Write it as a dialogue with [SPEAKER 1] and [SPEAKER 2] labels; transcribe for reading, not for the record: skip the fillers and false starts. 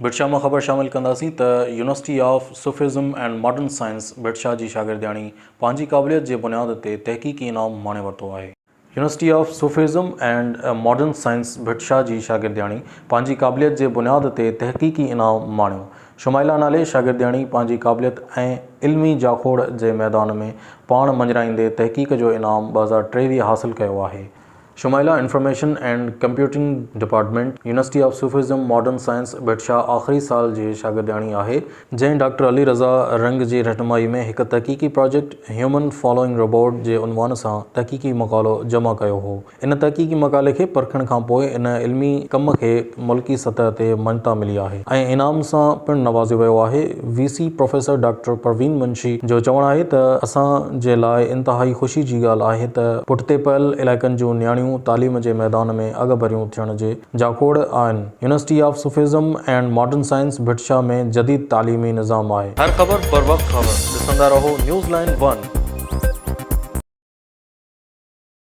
[SPEAKER 1] भिटशा में ख़बर शामिल कंदासीं त university of Sufism and modern science Bhitshah जी शागिर्दियाणी पंहिंजी क़ाबिलियत जे बुनियाद ते तहक़ीक़ी इनाम माणे वरितो आहे। University of Sufism and modern science Bhitshah जी शागिर्दियाणी पंहिंजी क़ाबिलियत जे बुनियाद ते तहक़ीक़ी इनाम माणियो। शुमाइला नाले शागिर्दियाणी पंहिंजी क़ाबिलियत ऐं इल्मी जाखोड़ जे मैदान में पाण मंझराईंदे तहक़ीक़ जो इनाम 2023 हासिल कयो आहे। Shumaila information and computing department university of Sufism modern science Bhitshah आख़िरी साल जी शागिर्दियाणी आहे, जंहिं डॉक्टर अली रज़ा रंग जी रहनुमाई में हिकु तहक़ीक़ी प्रोजेक्ट ह्यूमन फॉलोइंग रोबोट जे उनवान सां तहक़ीक़ी मक़ालो जमा कयो हो। इन तहक़ीक़ी मक़ाले खे परखण खां पोइ इन इल्मी कम खे मुल्की सतह ते मञता मिली आहे ऐं इनाम सां पिणु नवाज़ियो वियो आहे। VC professor doctor Parveen Munshi जो चवणु आहे त असां जे लाइ इंतहाई ख़ुशी जी ॻाल्हि आहे त पुठिते पयल इलाइक़नि जूं नियाणियूं तालीम जे मैदान में अॻभरियूं थियण जे जाखोड़ आहिनि। University of Sufism and modern science Bhitshah में जदीद तालीमी निज़ाम आहे। हर ख़बर बर वक्त ख़बर ॾिसंदा रहो न्यूज़ लाइन 1।